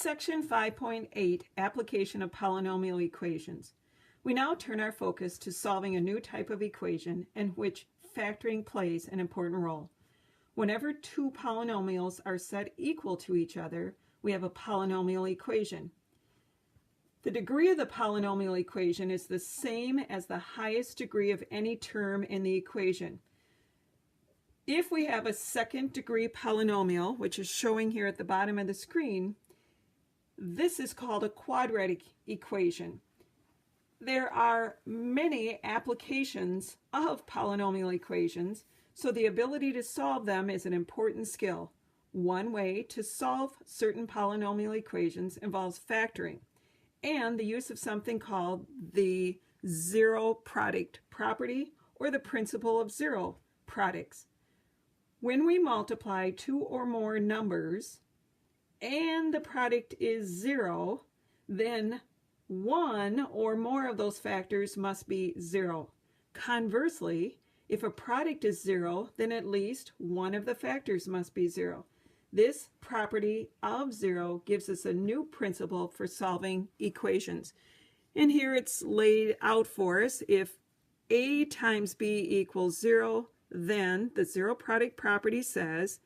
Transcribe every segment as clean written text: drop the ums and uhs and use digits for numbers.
Section 5.8, Application of Polynomial Equations. We now turn our focus to solving a new type of equation in which factoring plays an important role. Whenever two polynomials are set equal to each other, we have a polynomial equation. The degree of the polynomial equation is the same as the highest degree of any term in the equation. If we have a second degree polynomial, which is showing here at the bottom of the screen, this is called a quadratic equation. There are many applications of polynomial equations, so the ability to solve them is an important skill. One way to solve certain polynomial equations involves factoring and the use of something called the zero product property or the principle of zero products. When we multiply two or more numbers and the product is zero, then one or more of those factors must be zero. Conversely, if a product is zero, then at least one of the factors must be zero. This property of zero gives us a new principle for solving equations. And here it's laid out for us. If A times B equals zero, then the zero product property says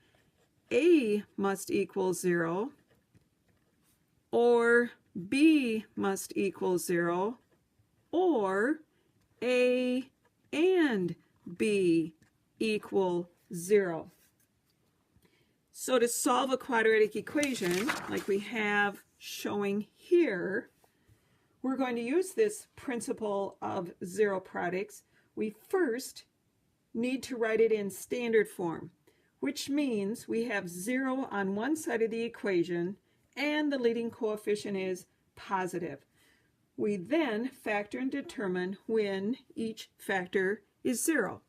A must equal zero, or B must equal zero, or A and B equal zero. So to solve a quadratic equation, like we have showing here, we're going to use this principle of zero products. We first need to write it in standard form, which means we have zero on one side of the equation and the leading coefficient is positive. We then factor and determine when each factor is zero.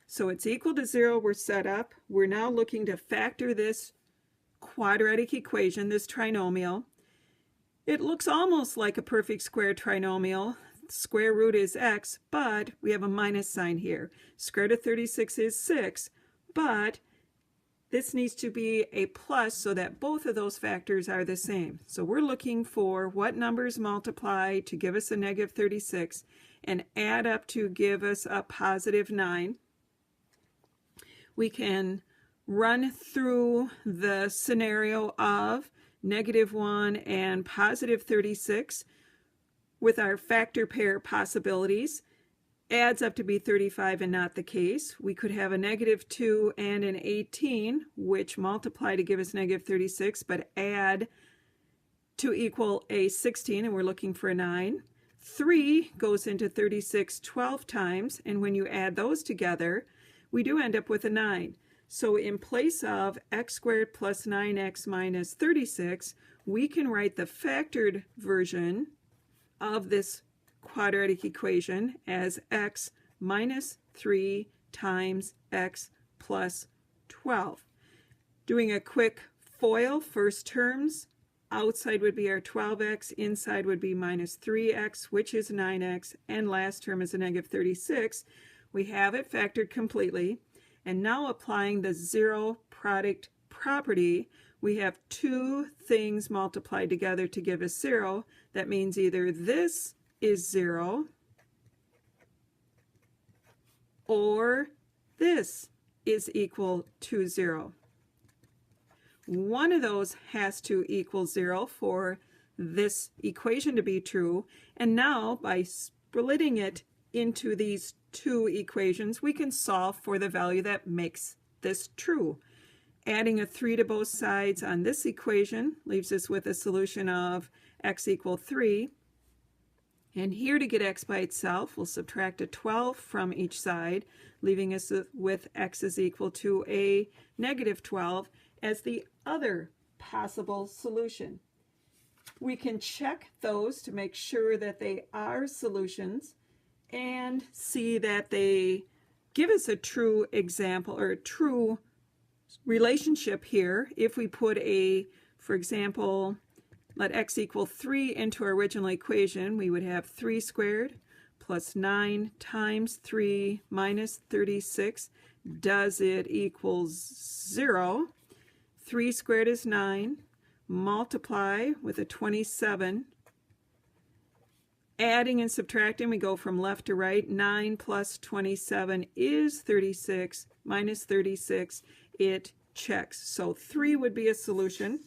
So it's equal to zero, we're set up. We're now looking to factor this quadratic equation, this trinomial. It looks almost like a perfect square trinomial. Square root is x, but we have a minus sign here. Square root of 36 is 6, but this needs to be a plus so that both of those factors are the same. So we're looking for what numbers multiply to give us a negative 36 and add up to give us a positive 9. We can run through the scenario of negative 1 and positive 36 with our factor pair possibilities. Adds up to be 35 and not the case. We could have a negative 2 and an 18, which multiply to give us negative 36, but add to equal a 16, and we're looking for a 9. 3 goes into 36 12 times, and when you add those together, we do end up with a 9. So in place of x squared plus 9x minus 36, we can write the factored version of this quadratic equation as x minus 3 times x plus 12. Doing a quick FOIL, first terms, outside would be our 12x, inside would be minus 3x, which is 9x, and last term is a negative 36. We have it factored completely, and now applying the zero product property, we have two things multiplied together to give us 0. That means either this is 0 or this is equal to 0. One of those has to equal 0 for this equation to be true, and now by splitting it into these two equations, we can solve for the value that makes this true. Adding a 3 to both sides on this equation leaves us with a solution of x equals 3. And here to get x by itself, we'll subtract a 12 from each side, leaving us with x is equal to a negative 12 as the other possible solution. We can check those to make sure that they are solutions and see that they give us a true example or a true relationship here. If we put a, for example, let x equal 3 into our original equation, we would have 3 squared plus 9 times 3 minus 36. Does it equal 0? 3 squared is 9, multiply with a 27. Adding and subtracting, we go from left to right. 9 plus 27 is 36. Minus 36, it checks. So 3 would be a solution.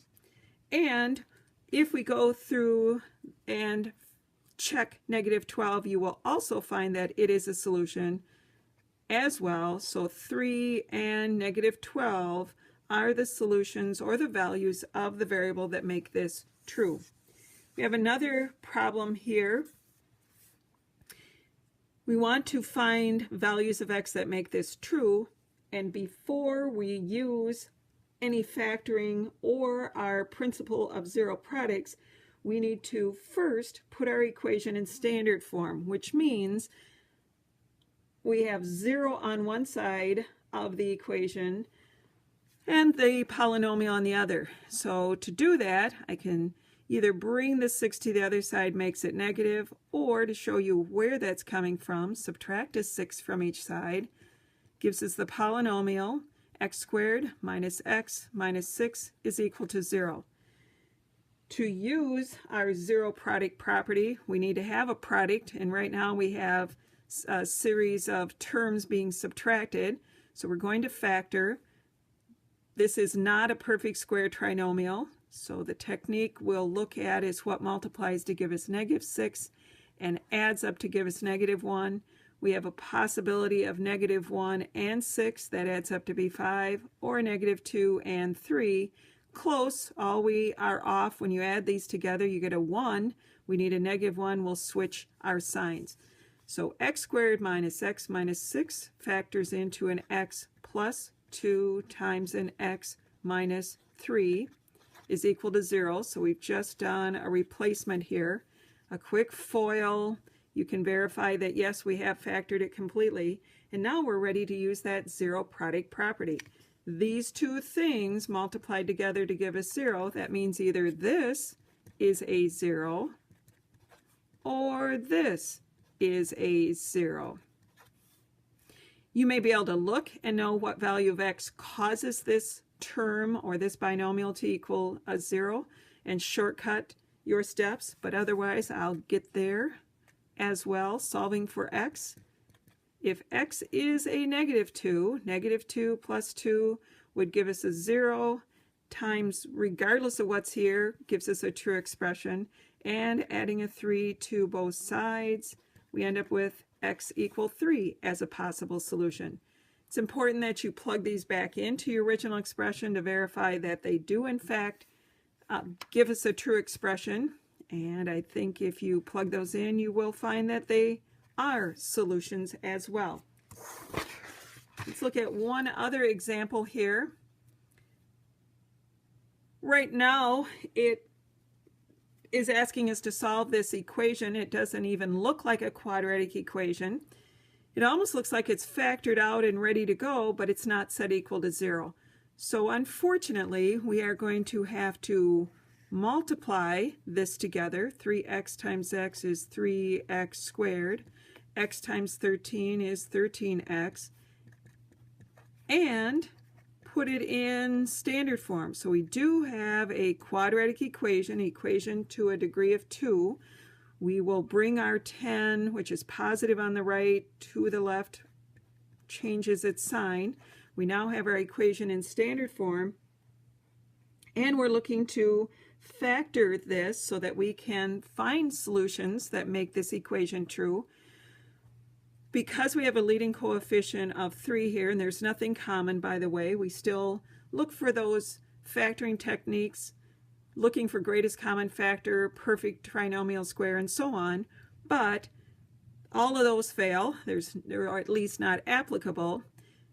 And if we go through and check negative 12, you will also find that it is a solution as well. So 3 and negative 12 are the solutions or the values of the variable that make this true. We have another problem here. We want to find values of x that make this true, and before we use any factoring or our principle of zero products, we need to first put our equation in standard form, which means we have 0 on one side of the equation and the polynomial on the other. So to do that, I can either bring the 6 to the other side, makes it negative, or to show you where that's coming from, subtract a 6 from each side, gives us the polynomial x squared minus x minus 6 is equal to 0. To use our zero product property, we need to have a product, and right now we have a series of terms being subtracted, so we're going to factor. This is not a perfect square trinomial, so the technique we'll look at is what multiplies to give us negative 6 and adds up to give us negative 1. We have a possibility of negative 1 and 6, that adds up to be 5, or negative 2 and 3. Close, all we are off when you add these together, you get a 1. We need a negative 1, we'll switch our signs. So x squared minus x minus 6 factors into an x plus 2 times an x minus 3 is equal to 0. So we've just done a replacement here. A quick FOIL. You can verify that yes, we have factored it completely. And now we're ready to use that zero product property. These two things multiplied together to give us 0. That means either this is a 0 or this is a 0. You may be able to look and know what value of x causes this term or this binomial to equal a 0 and shortcut your steps, but otherwise I'll get there as well, solving for x. If x is a negative 2, negative 2 plus 2 would give us a 0 times, regardless of what's here, gives us a true expression, and adding a 3 to both sides, we end up with x equal 3 as a possible solution. It's important that you plug these back into your original expression to verify that they do in fact give us a true expression, and I think if you plug those in you will find that they are solutions as well. Let's look at one other example here. Right now it is asking us to solve this equation. It doesn't even look like a quadratic equation. It almost looks like it's factored out and ready to go, but it's not set equal to 0. So unfortunately, we are going to have to multiply this together. 3x times x is 3x squared. X times 13 is 13x. And put it in standard form. So we do have a quadratic equation to a degree of 2. We will bring our 10, which is positive on the right, to the left, changes its sign. We now have our equation in standard form, and we're looking to factor this so that we can find solutions that make this equation true. Because we have a leading coefficient of 3 here, and there's nothing common, by the way, we still look for those factoring techniques, looking for greatest common factor, perfect trinomial square, and so on. But all of those fail. They're at least not applicable.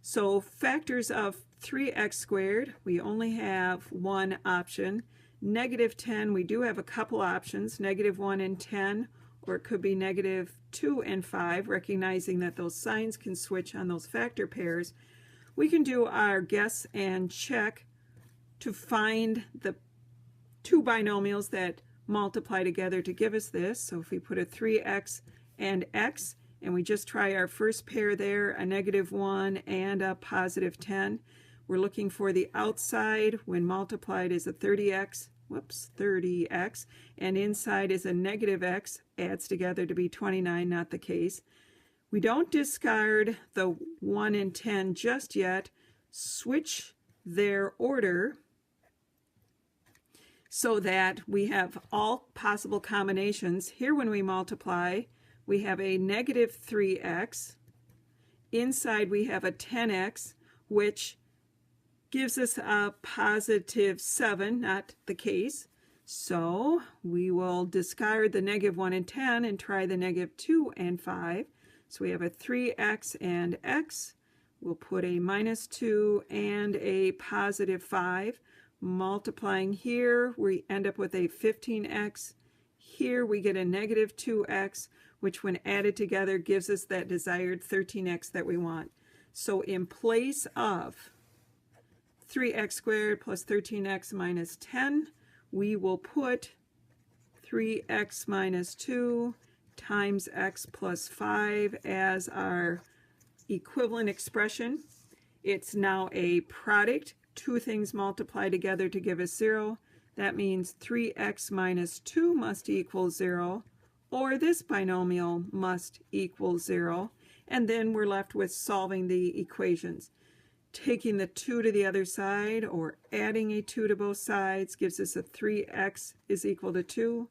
So factors of 3x squared, we only have one option. Negative 10, we do have a couple options, negative 1 and 10, or it could be negative 2 and 5, recognizing that those signs can switch on those factor pairs. We can do our guess and check to find the two binomials that multiply together to give us this. So if we put a 3x and x, and we just try our first pair there, a negative 1 and a positive 10, we're looking for the outside when multiplied is a 30x 30x, and inside is a negative x, adds together to be 29, not the case. We don't discard the 1 and 10 just yet. Switch their order so that we have all possible combinations. Here when we multiply, we have a negative 3x. Inside we have a 10x, which gives us a positive 7, not the case. So we will discard the negative 1 and 10 and try the negative 2 and 5. So we have a 3x and x. We'll put a minus 2 and a positive 5. Multiplying here, we end up with a 15x. Here we get a negative 2x, which when added together gives us that desired 13x that we want. So in place of 3x squared plus 13x minus 10, we will put 3x minus 2 times x plus 5 as our equivalent expression. It's now a product. Two things multiply together to give us 0. That means 3x minus 2 must equal 0, or this binomial must equal 0. And then we're left with solving the equations. Taking the 2 to the other side or adding a 2 to both sides gives us a 3x is equal to 2.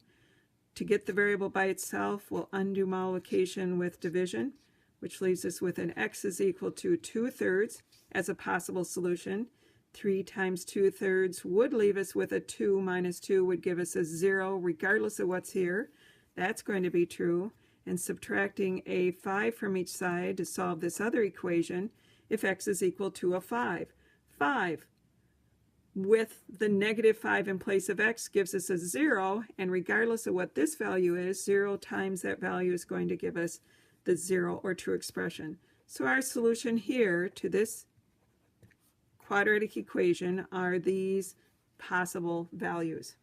To get the variable by itself, we'll undo multiplication with division, which leaves us with an x is equal to 2/3 as a possible solution. 3 times 2/3 would leave us with a 2 minus 2 would give us a 0 regardless of what's here. That's going to be true. And subtracting a 5 from each side to solve this other equation, if x is equal to a 5. 5 with the negative 5 in place of x gives us a 0, and regardless of what this value is, 0 times that value is going to give us the 0 or true expression. So our solution here to this quadratic equation are these possible values.